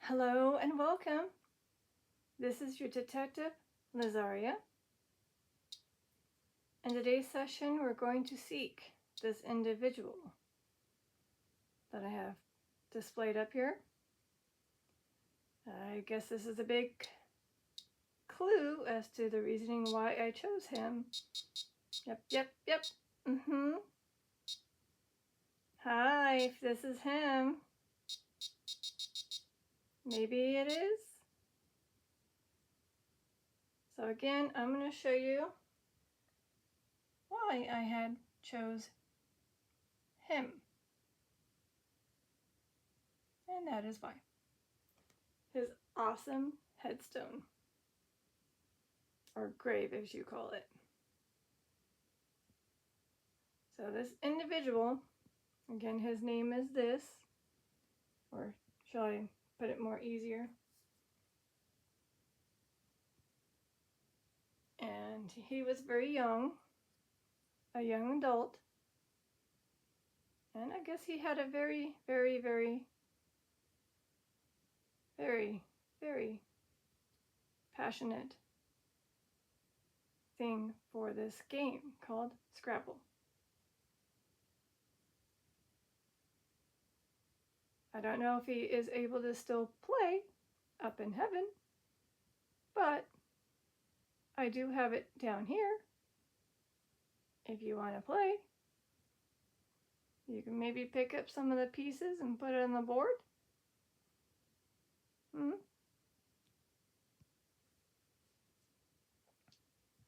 Hello and welcome. This is your detective, Lazaria. In today's session, we're going to seek this individual that I have displayed up here. I guess this is a big clue as to the reasoning why I chose him. Yep. Hi, if this is him. Maybe it is. So again, I'm going to show you why I had chose him. And that is why. His awesome headstone, or grave as you call it. So this individual, again, his name is this, or shall I put it more easier? And he was very young, a young adult, and I guess he had a very passionate thing for this game called Scrabble. I don't know if he is able to still play up in heaven, but I do have it down here. If you want to play, you can maybe pick up some of the pieces and put it on the board.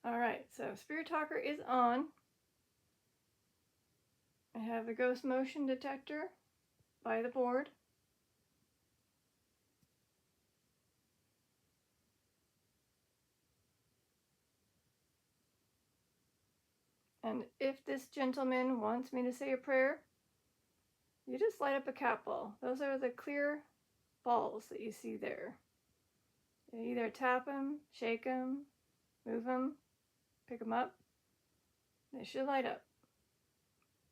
All right, so Spirit Talker is on. I have the ghost motion detector by the board. And if this gentleman wants me to say a prayer, you just light up a cat ball. Those are the clear balls that you see there. You either tap them, shake them, move them, pick them up. They should light up.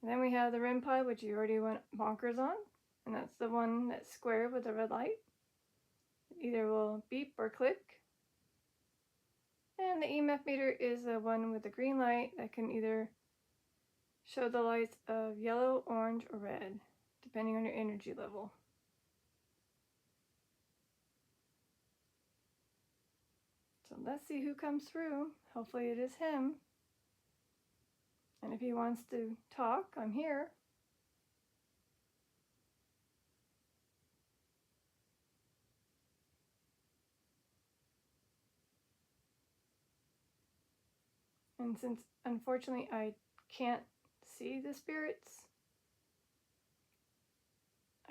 And then we have the REM pod, which you already went bonkers on. And that's the one that's square with the red light. It either will beep or click. And the EMF meter is the one with the green light that can either show the lights of yellow, orange, or red, depending on your energy level. So let's see who comes through. Hopefully it is him. And if he wants to talk, I'm here. And since unfortunately I can't see the spirits,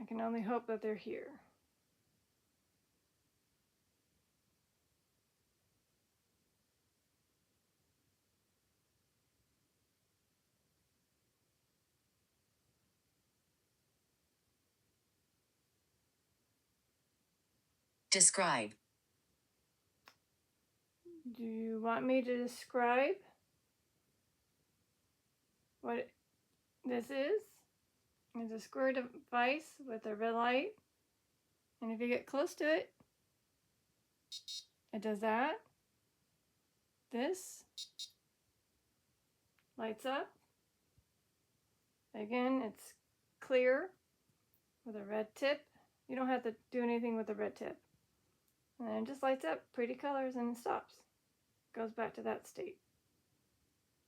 I can only hope that they're here. Describe. Do you want me to describe what this is? It's a square device with a red light. And if you get close to it, it does that. This lights up. Again, it's clear with a red tip. You don't have to do anything with the red tip. And then it just lights up pretty colors and it stops. Goes back to that state.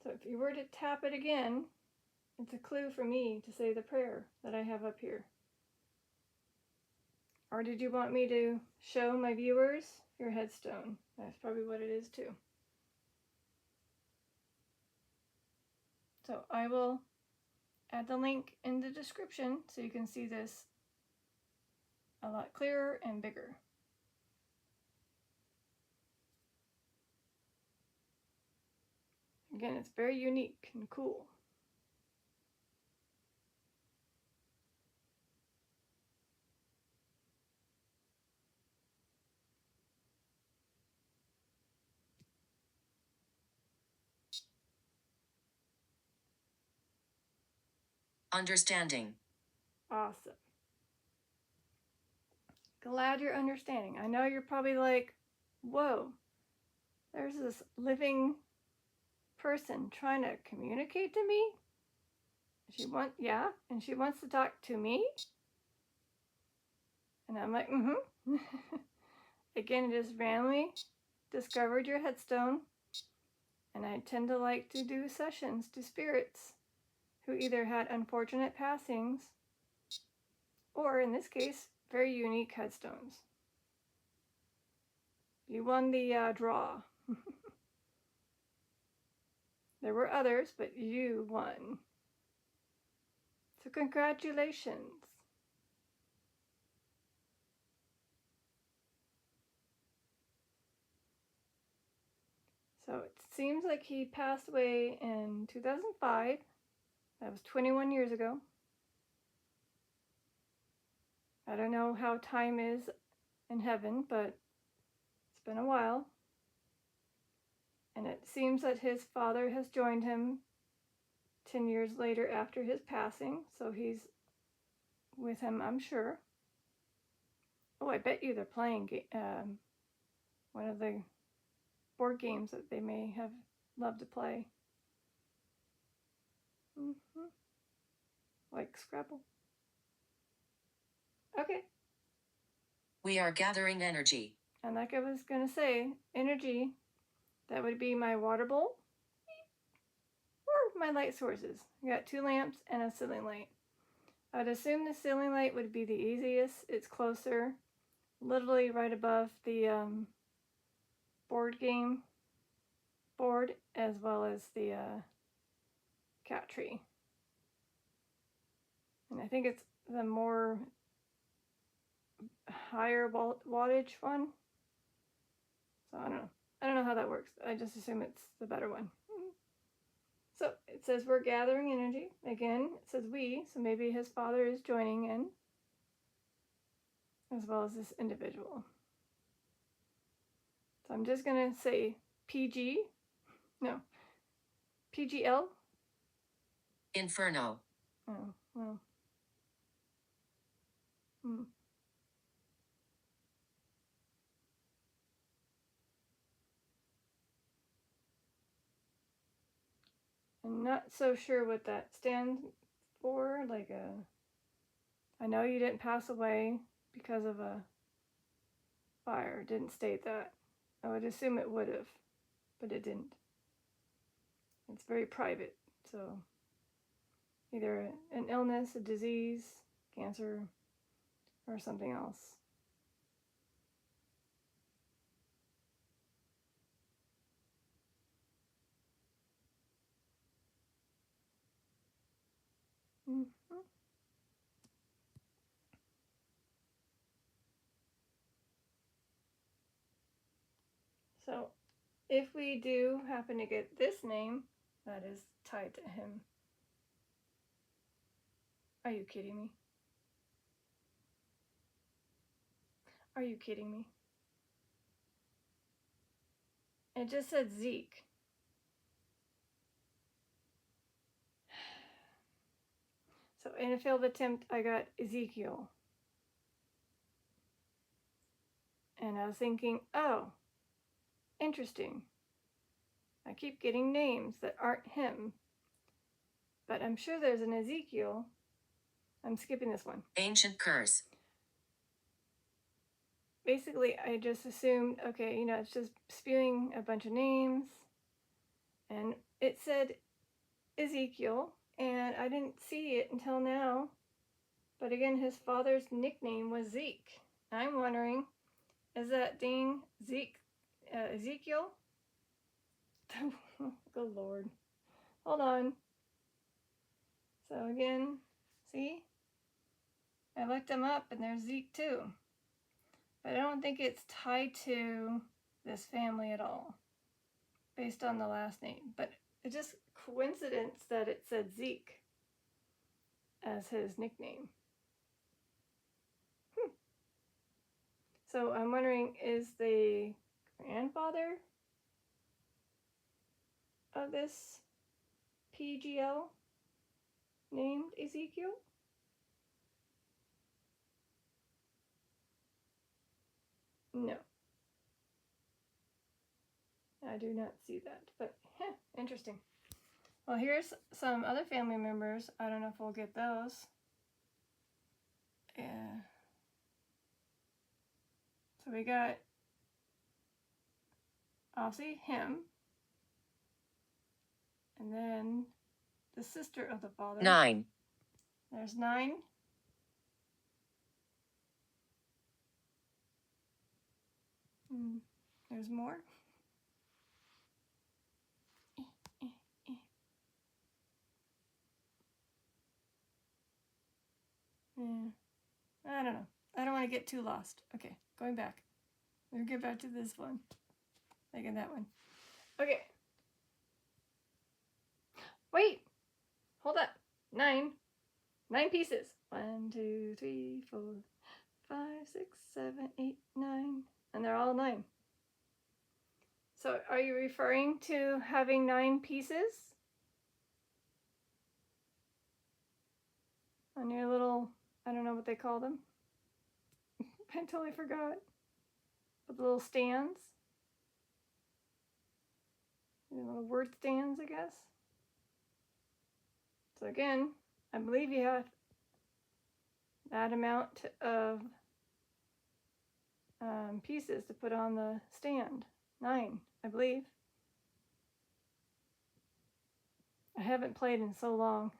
So if you were to tap it again, it's a clue for me to say the prayer that I have up here. Or did you want me to show my viewers your headstone? That's probably what it is too. So I will add the link in the description so you can see this a lot clearer and bigger. Again, it's very unique and cool. Understanding. Awesome. glad you're understanding. I know you're probably like, whoa, there's this living person trying to communicate to me. And she wants to talk to me. And I'm like, mm-hmm. Again, it just randomly discovered your headstone. And I tend to like to do sessions to spirits who either had unfortunate passings or, in this case, very unique headstones. You won the draw. There were others, but you won. So congratulations. So it seems like he passed away in 2005. That was 21 years ago. I don't know how time is in heaven, but it's been a while. And it seems that his father has joined him 10 years later after his passing, so he's with him, I'm sure. Oh, I bet you they're playing one of the board games that they may have loved to play. Mm-hmm. Like Scrabble. Okay. We are gathering energy. And like I was going to say, energy, that would be my water bowl or my light sources. I got 2 lamps and a ceiling light. I would assume the ceiling light would be the easiest. It's closer, literally right above the board game board, as well as the cat tree. And I think it's the more higher wattage one. So I don't know how that works. I just assume it's the better one. So it says we're gathering energy. Again, it says we, so maybe his father is joining in, as well as this individual. So I'm just going to say PGL. Inferno. Oh, well. I'm not so sure what that stands for. I know you didn't pass away because of a fire. It didn't state that. I would assume it would have, but it didn't. It's very private, so either an illness, a disease, cancer, or something else. Mm-hmm. So if we do happen to get this name, that is tied to him. Are you kidding me? Are you kidding me? It just said Zeke. So in a failed attempt, I got Ezekiel. And I was thinking, oh, interesting. I keep getting names that aren't him. But I'm sure there's an Ezekiel. I'm skipping this one. Ancient curse. Basically, I just assumed, okay, it's just spewing a bunch of names. And it said Ezekiel, and I didn't see it until now. But again, his father's nickname was Zeke. I'm wondering, is that dang Ezekiel? Good Lord. Hold on. So again, see? I looked him up and there's Zeke too. But I don't think it's tied to this family at all, based on the last name. But it's just coincidence that it said Zeke as his nickname. So I'm wondering, is the grandfather of this PGL named Ezekiel? No. I do not see that, but interesting. Well, here's some other family members. I don't know if we'll get those. Yeah. So we got, obviously, him. And then the sister of the father. 9. There's 9. There's more. Yeah. I don't know. I don't want to get too lost. Okay, going back. We'll get back to this one. Like in that one. Okay. Wait. Hold up. 9. 9 pieces. 1, 2, 3, 4, 5, 6, 7, 8, 9. And they're all 9. So are you referring to having 9 pieces? On your little, I don't know what they call them. I totally forgot. But the little stands. The little word stands, I guess. So again, I believe you have that amount of pieces to put on the stand. 9, I believe. I haven't played in so long.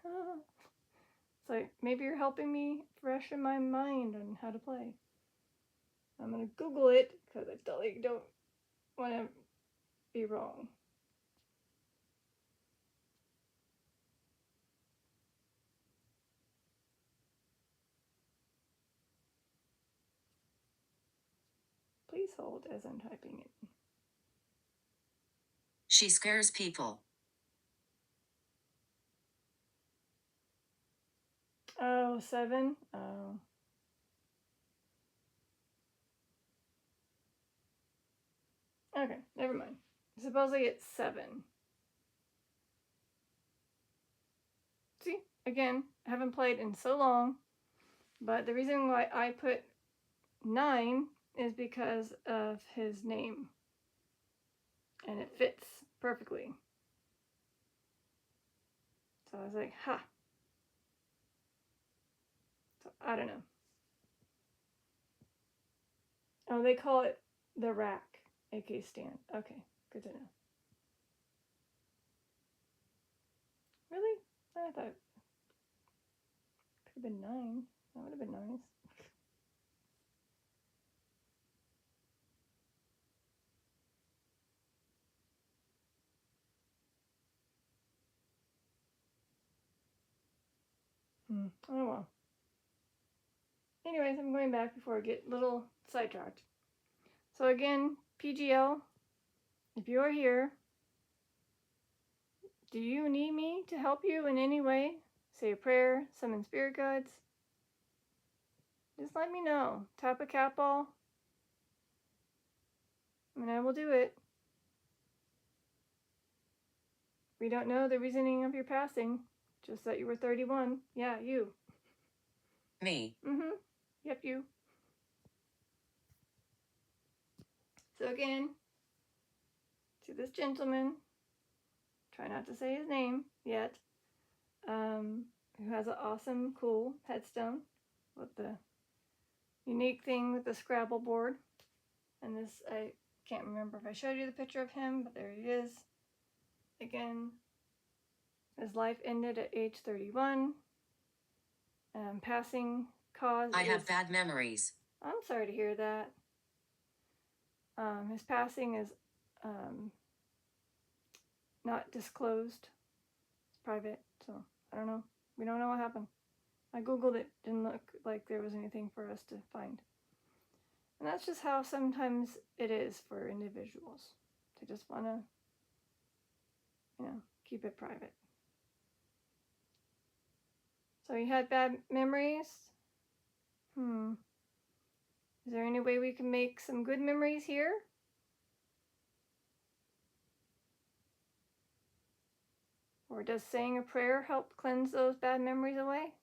So maybe you're helping me freshen my mind on how to play. I'm going to Google it because I totally don't want to be wrong. Please hold as I'm typing it. She scares people. Oh, 7? Oh. Okay, never mind. Supposedly it's 7. See, again, I haven't played in so long, but the reason why I put 9 is because of his name. And it fits perfectly. So I was like, ha. So I don't know. Oh, they call it the rack, aka stand. Okay, good to know. Really? I thought it could have been 9. That would have been nice. Oh well. Anyways, I'm going back before I get a little sidetracked. So again, PGL, if you're here, do you need me to help you in any way? Say a prayer, summon spirit guides? Just let me know. Tap a cat ball, and I will do it. We don't know the reasoning of your passing, just that you were 31. Yeah, you. Me. Yep, you. So again, to this gentleman, try not to say his name yet, who has an awesome, cool headstone with the unique thing with the Scrabble board. And this, I can't remember if I showed you the picture of him, but there he is. Again, his life ended at age 31. Passing cause I have bad memories. I'm sorry to hear that. His passing is not disclosed. It's private, so I don't know. We don't know what happened. I googled it, didn't look like there was anything for us to find. And that's just how sometimes it is for individuals. They just want to, keep it private. So you had bad memories? Is there any way we can make some good memories here? Or does saying a prayer help cleanse those bad memories away?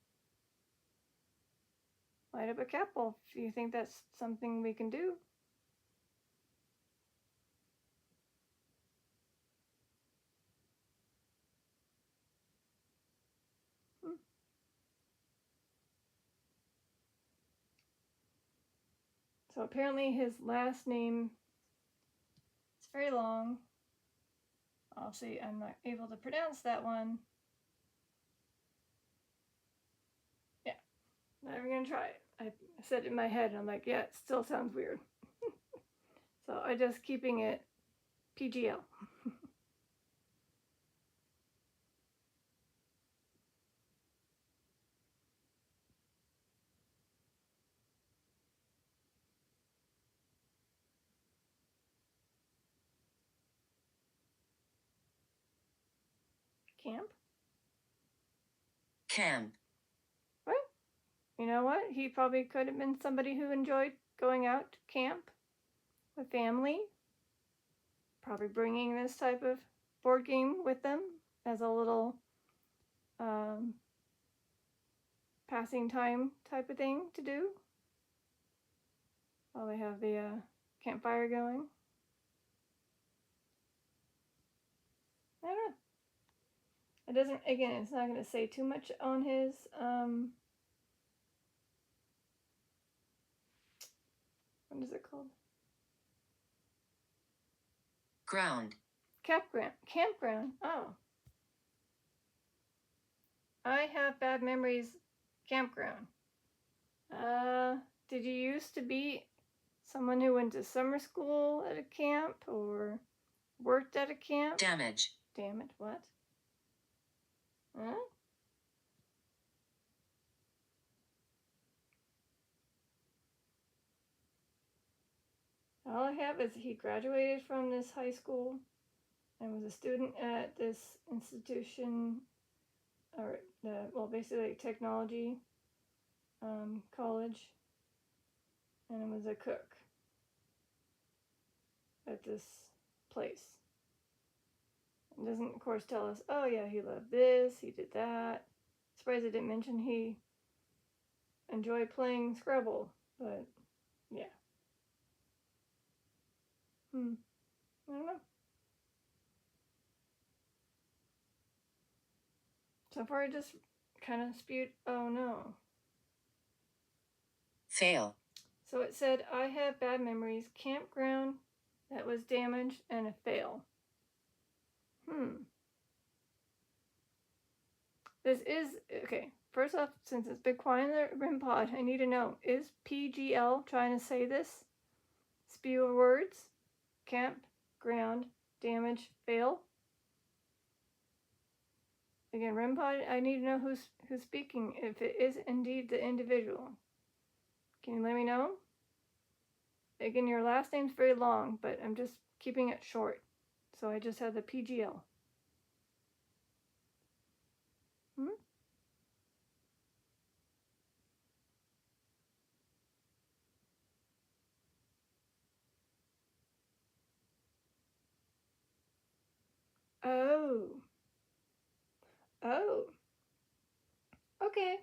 Light up a candle if you think that's something we can do. So apparently his last name is very long. Obviously, I'm not able to pronounce that one. Yeah, not even gonna try it. I said it in my head, and I'm like, yeah, it still sounds weird. So I'm just keeping it PGL. Camp? Camp. What? You know what? He probably could have been somebody who enjoyed going out to camp with family. Probably bringing this type of board game with them as a little passing time type of thing to do while they have the campfire going. I don't know. It doesn't, again, it's not going to say too much on his, what is it called? Ground. Campground. Oh. I have bad memories. Campground. Did you used to be someone who went to summer school at a camp or worked at a camp? Damage. Damn it, what? Huh? All I have is he graduated from this high school and was a student at this institution, or well, basically technology college, and was a cook at this place. It doesn't, of course, tell us, oh yeah, he loved this, he did that. Surprised it didn't mention he enjoyed playing Scrabble, but yeah. I don't know. So far, I just kind of spewed, oh no. Fail. So it said, I have bad memories, campground that was damaged, and a fail. This is, okay, first off, since it's been quiet in the RIM pod, I need to know, is PGL trying to say this? Spew of words? Camp, ground, damage, fail? Again, RIM pod, I need to know who's speaking, if it is indeed the individual. Can you let me know? Again, your last name's very long, but I'm just keeping it short. So I just have the PGL. Oh. Oh. Okay.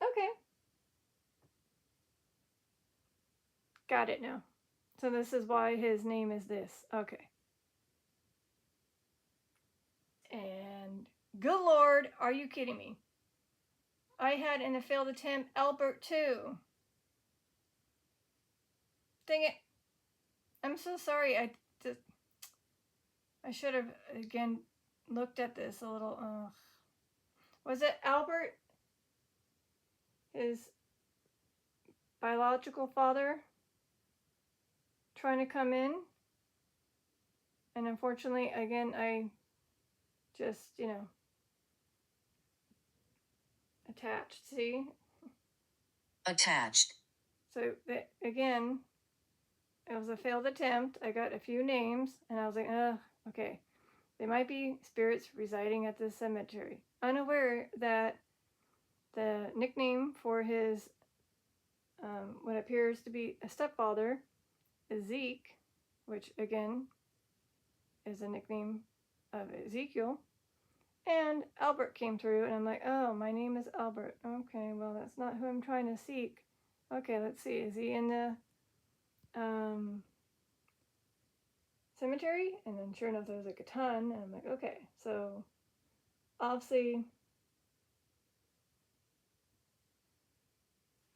Okay. Got it now. So this is why his name is this. Okay. And good Lord, are you kidding me? I had in a failed attempt Albert too. Dang it. I'm so sorry. I should have again looked at this a little. Was it Albert? His biological father trying to come in? And unfortunately, again, I just, attached. See? Attached. So, again, it was a failed attempt. I got a few names, and I was like, okay. They might be spirits residing at this cemetery. Unaware that the nickname for his, what appears to be a stepfather, is Zeke, which, again, is a nickname of Ezekiel. And Albert came through, and I'm like, oh, my name is Albert. Okay, well, that's not who I'm trying to seek. Okay, let's see. Is he in the cemetery? And then sure enough, there was like a ton. And I'm like, okay. So obviously,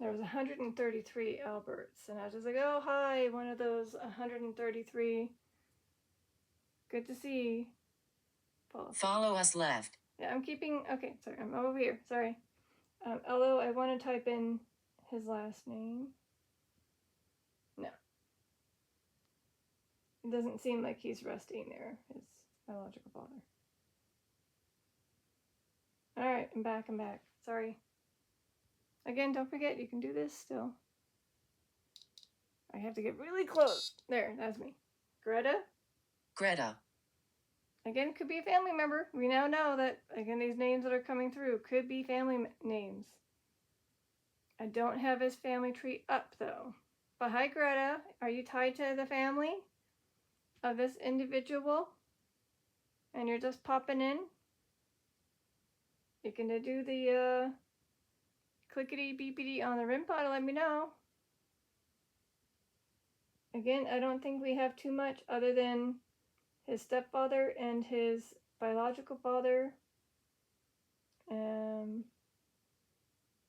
There was 133 Alberts, and I was just like, oh, hi, one of those 133. Good to see. Follow us left. Yeah, I'm keeping, okay, sorry, I'm over here, sorry. Although I want to type in his last name. No. It doesn't seem like he's resting there, his biological father. Alright, I'm back. Sorry. Again, don't forget, you can do this still. I have to get really close. There, that's me. Greta? Greta. Again, it could be a family member. We now know that, again, these names that are coming through could be family names. I don't have his family tree up, though. But hi, Greta. Are you tied to the family of this individual? And you're just popping in? You can do the clickety beepity on the REM pod to let me know. Again, I don't think we have too much other than his stepfather and his biological father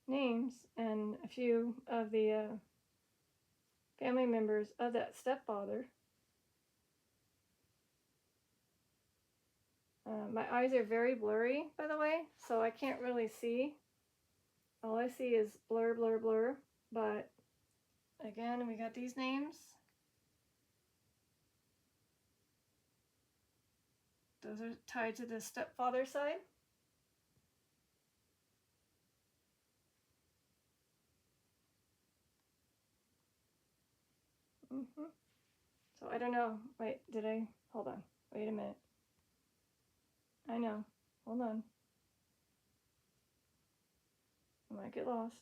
names and a few of the family members of that stepfather. My eyes are very blurry, by the way, so I can't really see. All I see is blur, blur, blur. But again, we got these names. Those are tied to the stepfather side. So I don't know. Wait, hold on. Wait a minute. I know. Hold on. I might get lost.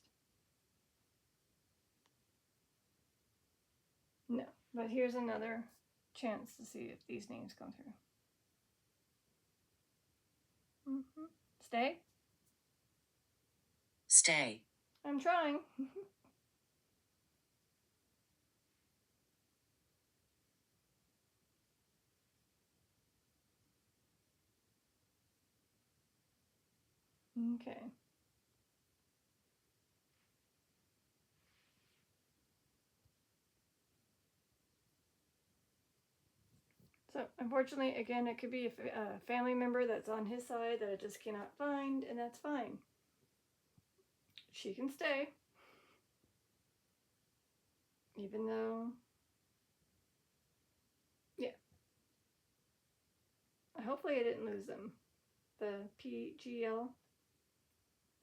No, but here's another chance to see if these names come through. Stay? Stay. I'm trying. Okay. So, unfortunately, again, it could be a family member that's on his side that I just cannot find, and that's fine. She can stay. Even though, yeah. Hopefully I didn't lose them. The PGL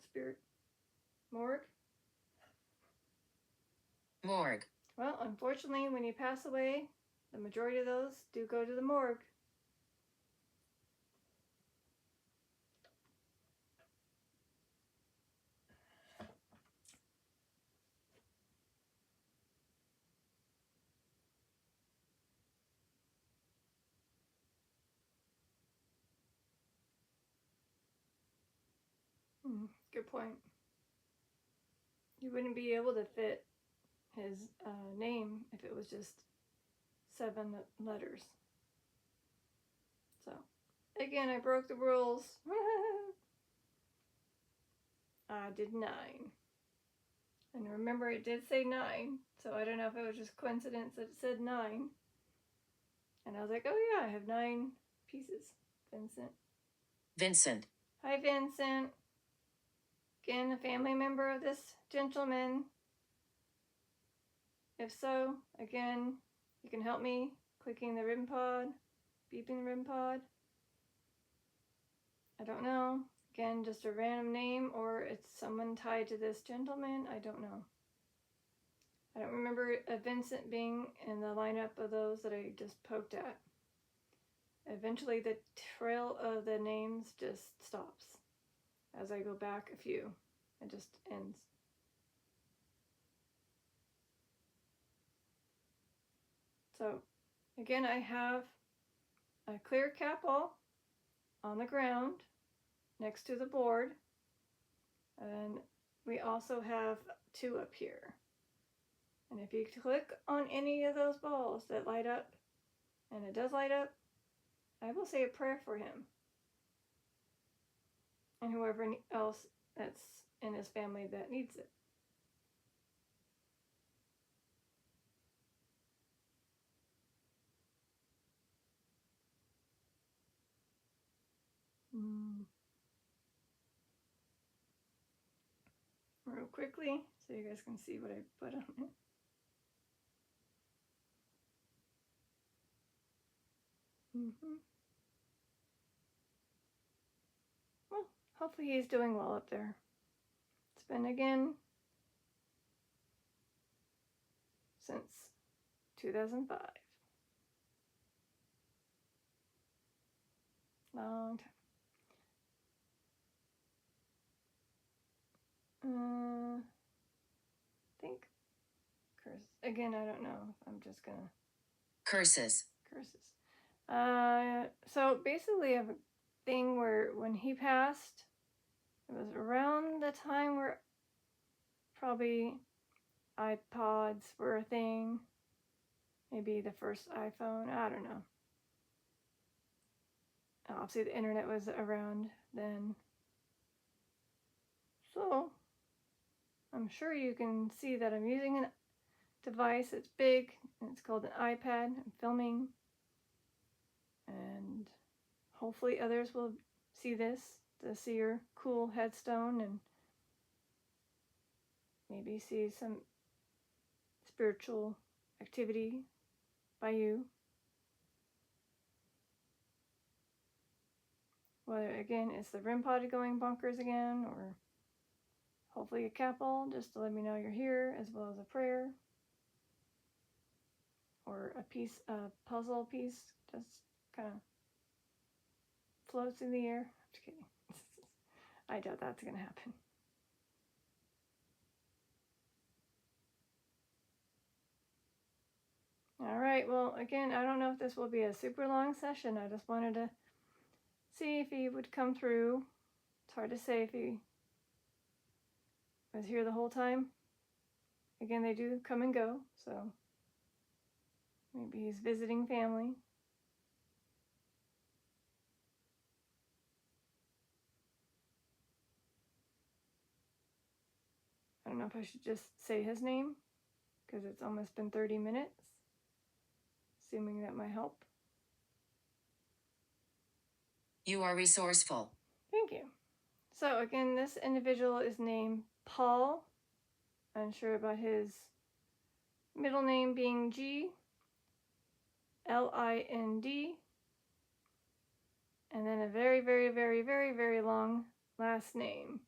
spirit. Morgue? Morgue. Well, unfortunately, when you pass away, the majority of those do go to the morgue. Good point. You wouldn't be able to fit his name if it was just 7 letters. So, again, I broke the rules. I did 9. And remember, it did say 9, so I don't know if it was just coincidence that it said 9. And I was like, oh yeah, I have 9 pieces. Vincent. Hi, Vincent. Again, a family member of this gentleman. If so, again, you can help me clicking the REM pod, beeping the REM pod. I don't know. Again, just a random name, or it's someone tied to this gentleman. I don't know. I don't remember Vincent being in the lineup of those that I just poked at. Eventually, the trail of the names just stops. As I go back a few, it just ends. So, again, I have a clear capel on the ground next to the board, and we also have 2 up here. And if you click on any of those balls that light up, and it does light up, I will say a prayer for him and whoever else that's in his family that needs it. real quickly so you guys can see what I put on it. Well, hopefully he's doing well up there. It's been again since 2005. Long time. I think curse. Again, I don't know. I'm just gonna Curses. So basically I have a thing where when he passed, it was around the time where probably iPods were a thing. Maybe the first iPhone. I don't know. Obviously the internet was around then. So I'm sure you can see that I'm using an device. It's big and it's called an iPad. I'm filming, and hopefully others will see this to see your cool headstone and maybe see some spiritual activity by you. Whether again it's the REM pod going bonkers again, or hopefully a couple just to let me know you're here, as well as a prayer or a puzzle piece just kind of floats in the air. I'm just kidding. I doubt that's gonna happen. All right, well, again, I don't know if this will be a super long session. I just wanted to see if he would come through. It's hard to say if he was here the whole time. Again, they do come and go, so maybe he's visiting family. I don't know if I should just say his name, because it's almost been 30 minutes, assuming that might help. You are resourceful. Thank you. So again, this individual is named Paul. Unsure about his middle name being G, Lind, and then a very, very, very, very, very long last name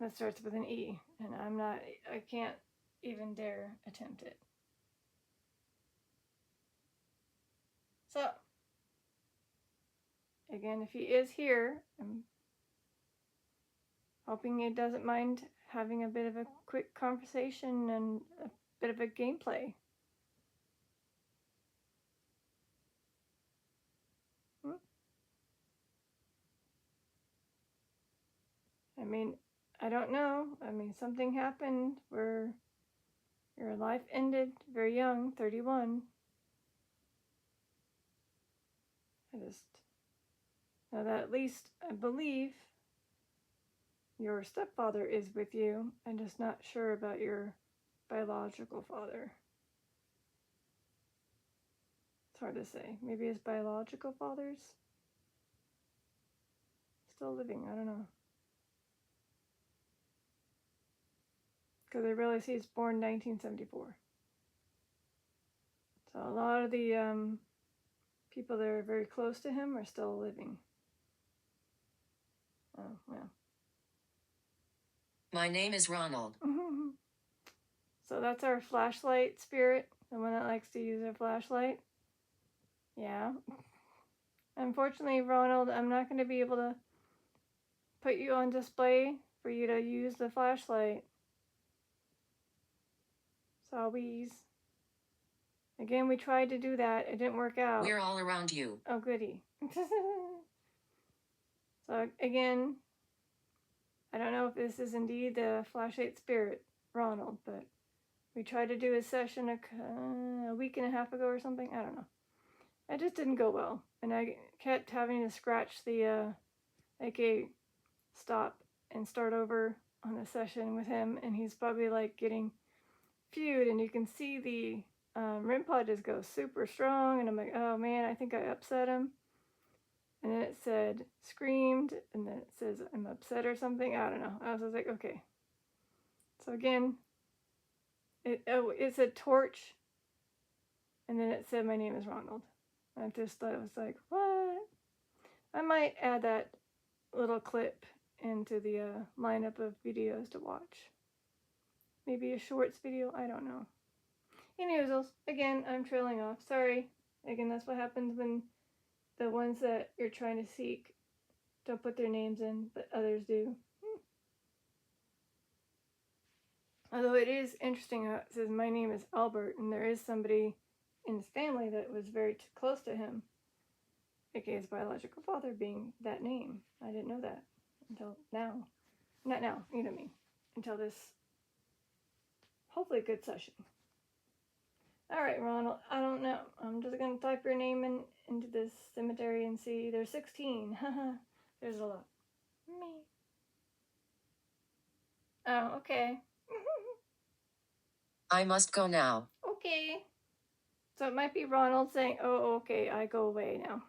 that starts with an E, and I can't even dare attempt it. So, again, if he is here, I'm hoping he doesn't mind having a bit of a quick conversation and a bit of a gameplay. I mean, I don't know. I mean, something happened where your life ended very young, 31. I just know that at least I believe your stepfather is with you. I'm just not sure about your biological father. It's hard to say. Maybe his biological father's still living. I don't know. Because I realize he's born 1974. So a lot of the people that are very close to him are still living. Oh, well. My name is Ronald. So that's our flashlight spirit, the one that likes to use a flashlight. Yeah. Unfortunately, Ronald, I'm not going to be able to put you on display for you to use the flashlight. Sorries. Again, we tried to do that. It didn't work out. We're all around you. Oh, goody. So, again, I don't know if this is indeed the flashlight spirit, Ronald, but we tried to do a session a week and a half ago or something. I don't know. It just didn't go well. And I kept having to scratch the aka stop and start over on the session with him. And he's probably like getting feud. And you can see the REM pod just go super strong. And I'm like, oh man, I think I upset him. And then it said screamed, and then it says I'm upset or something. I don't know. I was just like, okay. So again, it said torch, and then it said my name is Ronald. I just thought it was like, what? I might add that little clip into the lineup of videos to watch. Maybe a shorts video, I don't know. Anyways, again, I'm trailing off. Sorry. Again, that's what happens when the ones that you're trying to seek don't put their names in, but others do. Although it is interesting how it says my name is Albert, and there is somebody in his family that was very close to him, aka his biological father being that name. I didn't know that until now. Not now, you know me. Until this, hopefully, good session. Alright, Ronald, I don't know. I'm just going to type your name into this cemetery and see. There's 16. There's a lot. Me. Oh, okay. I must go now. Okay. So it might be Ronald saying, oh, okay, I go away now.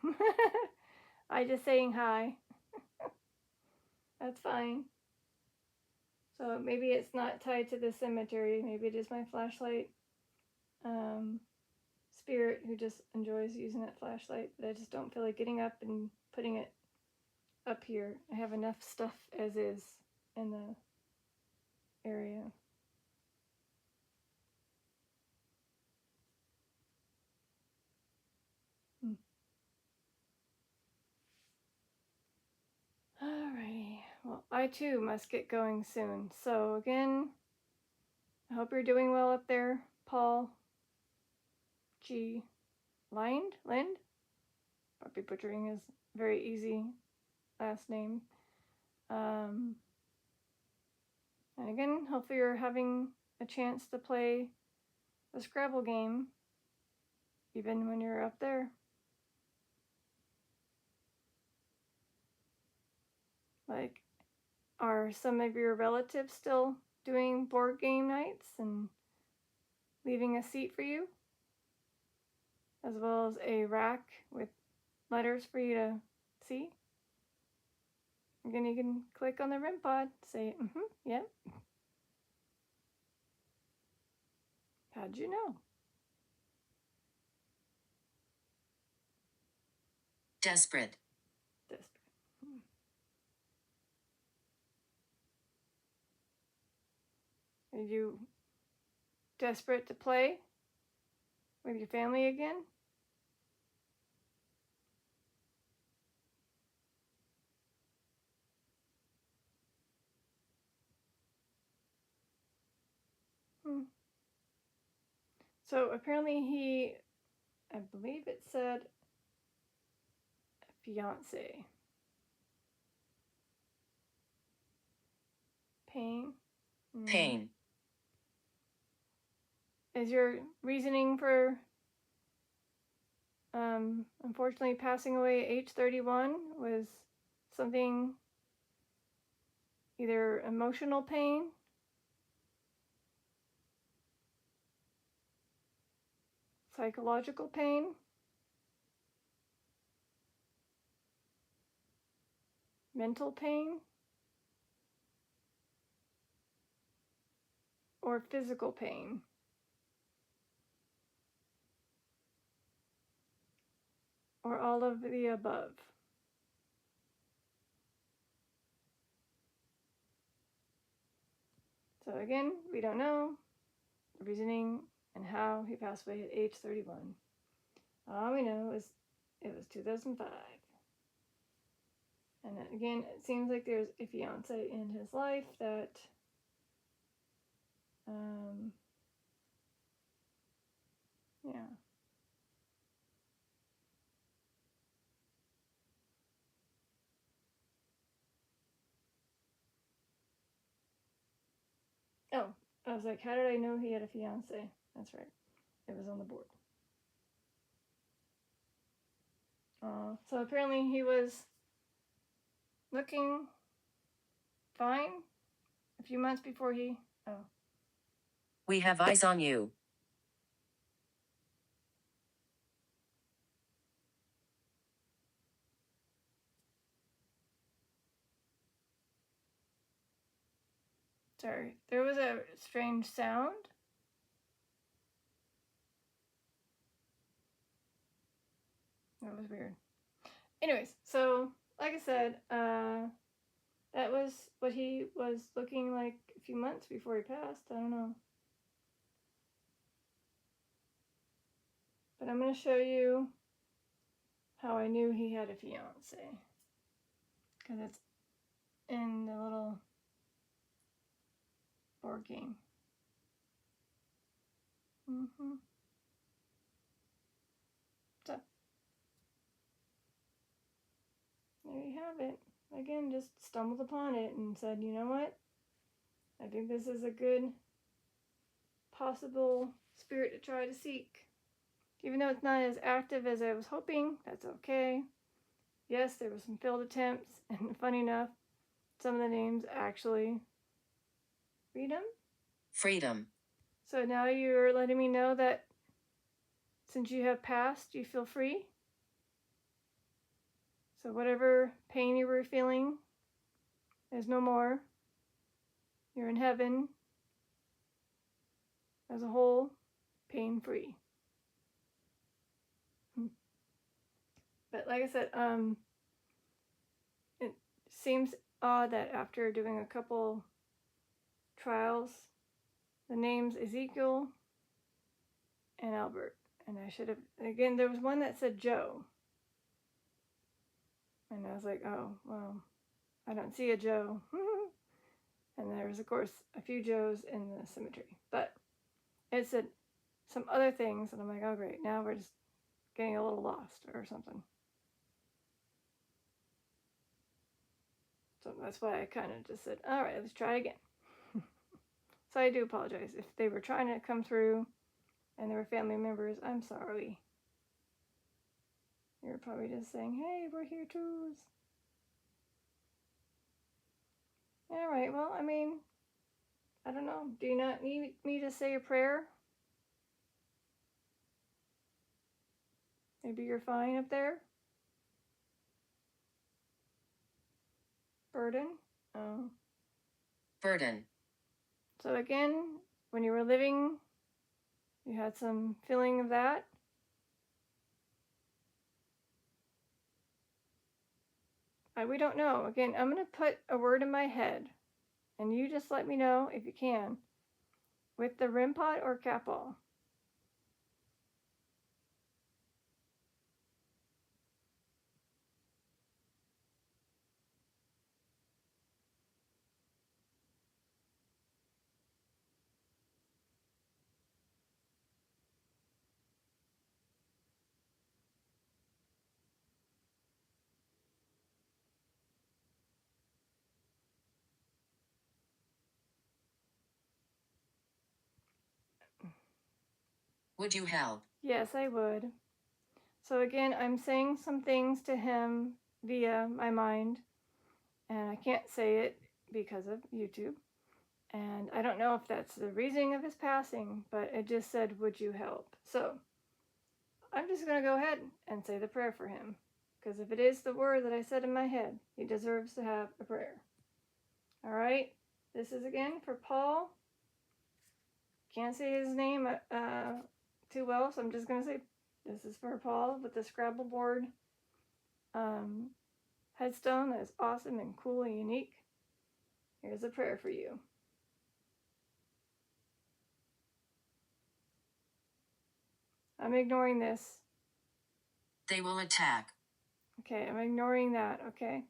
I just saying hi. That's fine. So maybe it's not tied to the cemetery. Maybe it is my flashlight spirit who just enjoys using that flashlight. But I just don't feel like getting up and putting it up here. I have enough stuff as is in the area. Alrighty. Well, I too must get going soon. So again, I hope you're doing well up there, Paul G. Lind? Probably butchering his very easy last name. And again, hopefully you're having a chance to play the Scrabble game even when you're up there. Like, are some of your relatives still doing board game nights and leaving a seat for you? As well as a rack with letters for you to see? Again, you can click on the REM pod, say, yep. How'd you know? Desperate. Are you desperate to play with your family again? So apparently I believe it said fiance. Pain? Pain. Is your reasoning for unfortunately passing away at age 31 was something either emotional pain, psychological pain, mental pain, or physical pain? Or all of the above? So again, we don't know the reasoning and how he passed away at age 31. All we know is it was 2005. And again, it seems like there's a fiance in his life that yeah. Oh, I was like, how did I know he had a fiance? That's right. It was on the board. So apparently he was looking fine a few months before he... Oh. We have eyes on you. Sorry, there was a strange sound. That was weird. Anyways, so like I said, that was what he was looking like a few months before he passed. I don't know. But I'm going to show you how I knew he had a fiance. Because it's in the little board game. So, there you have it. Again, just stumbled upon it and said, you know what? I think this is a good possible spirit to try to seek. Even though it's not as active as I was hoping, that's okay. Yes, there were some failed attempts, and funny enough, some of the names actually freedom. Freedom. So now you're letting me know that since you have passed, you feel free. So whatever pain you were feeling, there's no more. You're in heaven as a whole, pain-free. But like I said, it seems odd that after doing a couple trials, the names Ezekiel and Albert, and I should have, again, there was one that said Joe. And I was like, oh, well, I don't see a Joe. And there was, of course, a few Joes in the cemetery. But it said some other things, and I'm like, oh, great, now we're just getting a little lost or something. So that's why I kind of just said, all right, let's try again. So I do apologize. If they were trying to come through and they were family members, I'm sorry. You're probably just saying, hey, we're here too. All right, well, I mean, I don't know. Do you not need me to say a prayer? Maybe you're fine up there? Burden? Oh. Burden. So again, when you were living, you had some feeling of that. We don't know. Again, I'm going to put a word in my head, and you just let me know if you can, with the rim pot or capall. Would you help? Yes, I would. So again, I'm saying some things to him via my mind, and I can't say it because of YouTube. And I don't know if that's the reasoning of his passing, but it just said, would you help? So I'm just going to go ahead and say the prayer for him. Because if it is the word that I said in my head, he deserves to have a prayer. All right? This is again for Paul. Can't say his name too well, so I'm just going to say this is for Paul with the Scrabble board headstone that is awesome and cool and unique. Here's a prayer for you. I'm ignoring this. They will attack. Okay, I'm ignoring that, okay?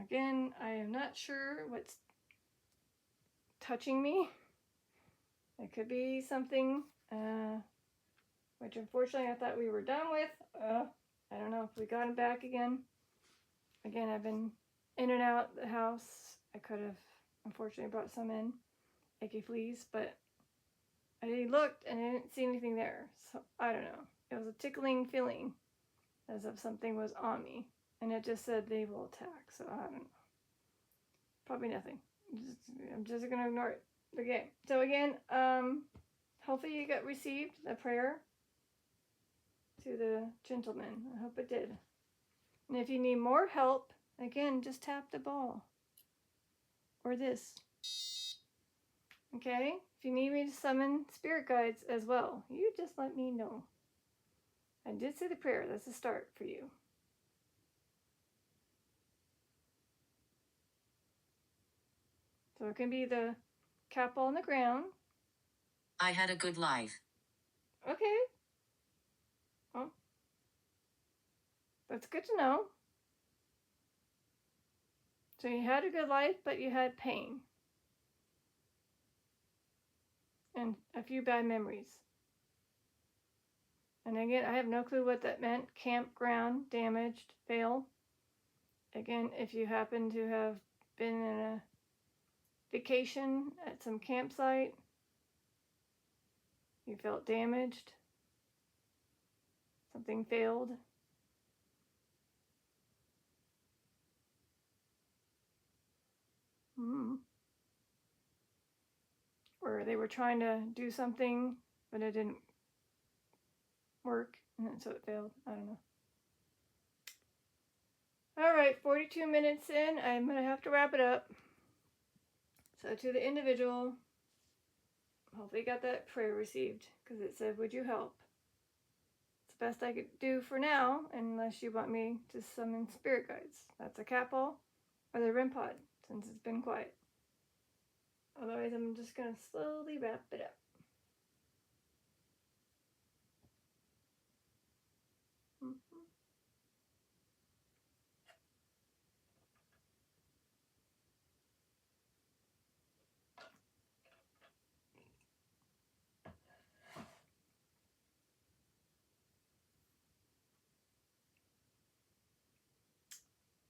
Again, I am not sure what's touching me. It could be something, which unfortunately I thought we were done with. I don't know if we got him back again. Again, I've been in and out the house. I could have unfortunately brought some in, icky fleas, but I looked and I didn't see anything there. So I don't know. It was a tickling feeling as if something was on me. And it just said they will attack, so I don't know. Probably nothing. I'm just gonna ignore it. Okay, so again, hopefully you got received the prayer to the gentleman. I hope it did. And if you need more help, again, just tap the ball. Or this. Okay? If you need me to summon spirit guides as well, you just let me know. I did say the prayer. That's a start for you. So it can be the cap on the ground. I had a good life. Okay. Well, that's good to know. So you had a good life, but you had pain. And a few bad memories. And again, I have no clue what that meant. Campground, damaged, fail. Again, if you happen to have been in a vacation at some campsite, you felt damaged, something failed. Or they were trying to do something, but it didn't work, and so it failed. I don't know. All right, 42 minutes in. I'm going to have to wrap it up. So to the individual, hopefully you got that prayer received, because it said, would you help? It's the best I could do for now, unless you want me to summon spirit guides. That's a cat ball or the REM pod, since it's been quiet. Otherwise, I'm just going to slowly wrap it up.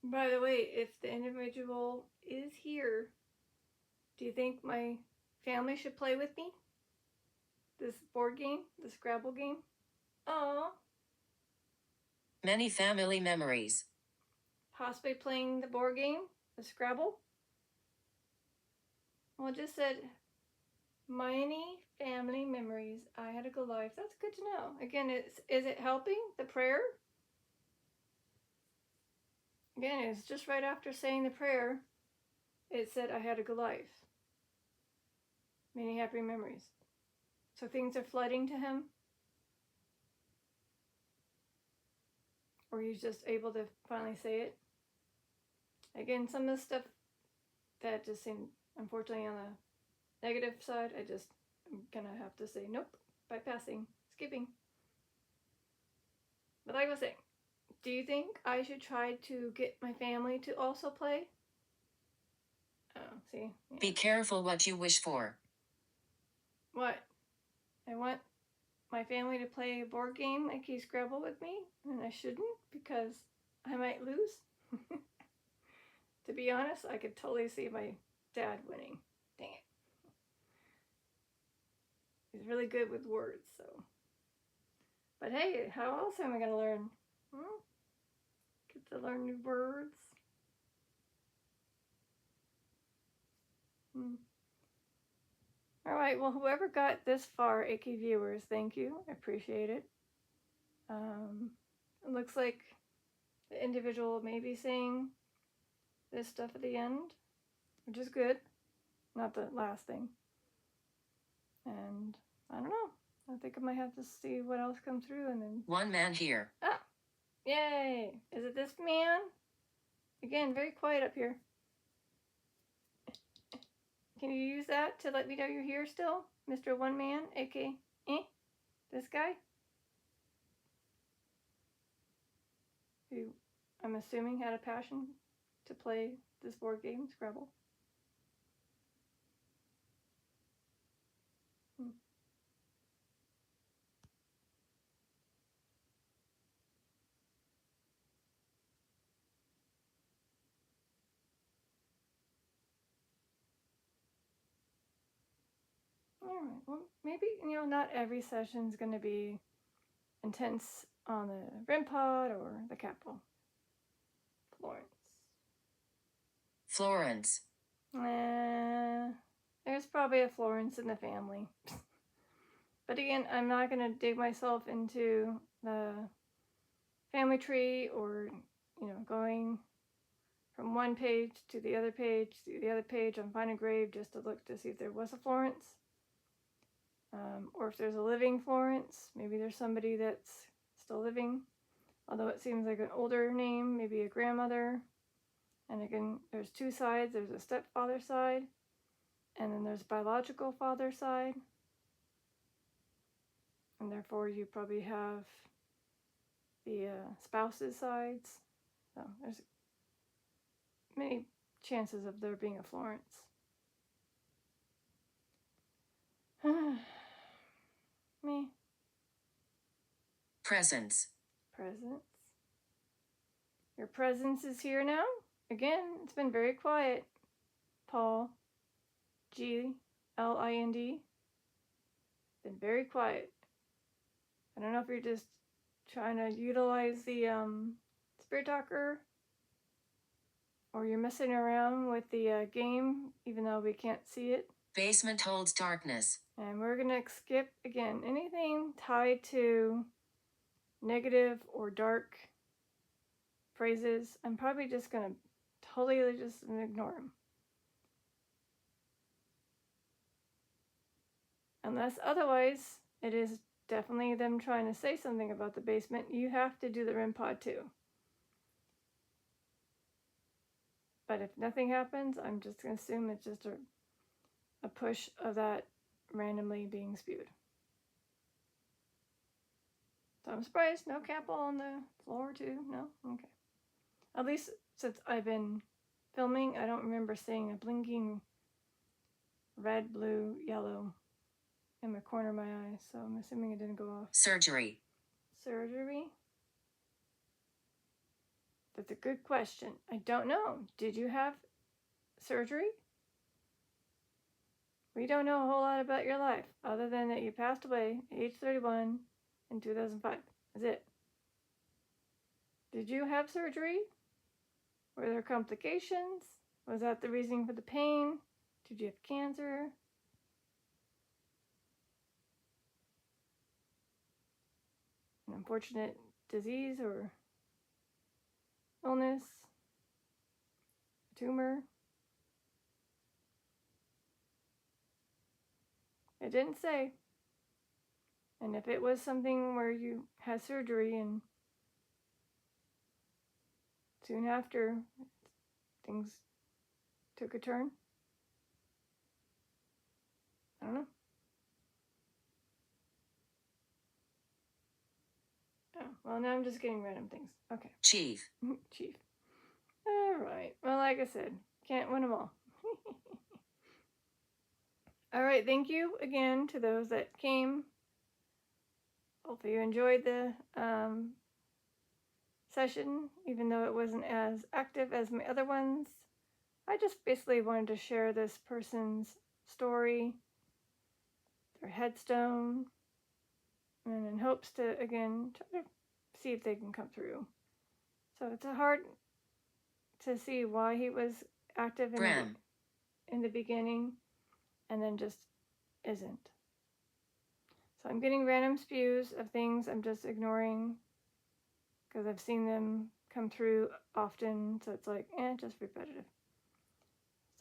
By the way, if the individual is here, do you think my family should play with me? This board game, the Scrabble game? Oh, Many family memories. possibly playing the board game, the Scrabble? Well, it just said, many family memories. I had a good life. That's good to know. Again, is it helping, the prayer? Again, it's just right after saying the prayer, it said, I had a good life. Many happy memories. So things are flooding to him? Or he's just able to finally say it? Again, some of the stuff that just seemed, unfortunately, on the negative side, I'm gonna have to say nope, bypassing, skipping. But like I was saying, do you think I should try to get my family to also play? Oh, see? Yeah. Be careful what you wish for. What? I want my family to play a board game like Key Scrabble with me, and I shouldn't because I might lose? To be honest, I could totally see my dad winning. Dang it. He's really good with words, so. But hey, how else am I going to learn? Get to learn new words. All right, well, whoever got this far, AK viewers, thank you. I appreciate it. It looks like the individual may be saying this stuff at the end, which is good. Not the last thing. And I don't know. I think I might have to see what else comes through and then. One man here. Ah! Yay! Is it this man? Again, very quiet up here. Can you use that to let me know you're here still? Mr. One Man, aka this guy? Who I'm assuming had a passion to play this board game, Scrabble. Alright, well, maybe, not every session's going to be intense on the REM pod or the capital. Florence. Florence. There's probably a Florence in the family. But again, I'm not going to dig myself into the family tree or, going from one page to the other page to the other page on Find a Grave just to look to see if there was a Florence. Or if there's a living Florence. Maybe there's somebody that's still living. Although it seems like an older name, maybe a grandmother. And again, there's two sides. There's a stepfather side. And then there's biological father side. And therefore you probably have the spouse's sides. So there's many chances of there being a Florence. Me. Presence. Presence. Your presence is here now. Again, it's been very quiet. Paul. G-L-I-N-D. Been very quiet. I don't know if you're just trying to utilize the Spirit Talker, or you're messing around with the game, even though we can't see it. Basement holds darkness. And we're going to skip, again, anything tied to negative or dark phrases. I'm probably just going to totally just ignore them. Unless otherwise, it is definitely them trying to say something about the basement. You have to do the REM pod too. But if nothing happens, I'm just going to assume it's just a push of that randomly being spewed. So I'm surprised. No Capel on the floor too? No? Okay. At least since I've been filming, I don't remember seeing a blinking red, blue, yellow in the corner of my eye. So I'm assuming it didn't go off. Surgery. Surgery? That's a good question. I don't know. Did you have surgery? We don't know a whole lot about your life, other than that you passed away at age 31 in 2005. That's it. Did you have surgery? Were there complications? Was that the reason for the pain? Did you have cancer? An unfortunate disease or illness? A tumor? It didn't say. And if it was something where you had surgery and soon after things took a turn, I don't know. Oh, well, now I'm just getting random things. Okay. Chief. Chief. All right. Well, like I said, can't win them all. All right. Thank you again to those that came. Hopefully you enjoyed the session, even though it wasn't as active as my other ones. I just basically wanted to share this person's story, their headstone, and in hopes to, again, try to see if they can come through. So it's hard to see why he was active in the beginning and then just isn't. So I'm getting random spews of things I'm just ignoring because I've seen them come through often, so it's like, just repetitive.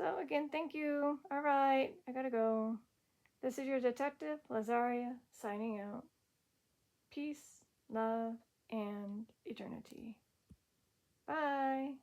So again, thank you. All right, I gotta go. This is your detective, Lazaria, signing out. Peace, love, and eternity. Bye.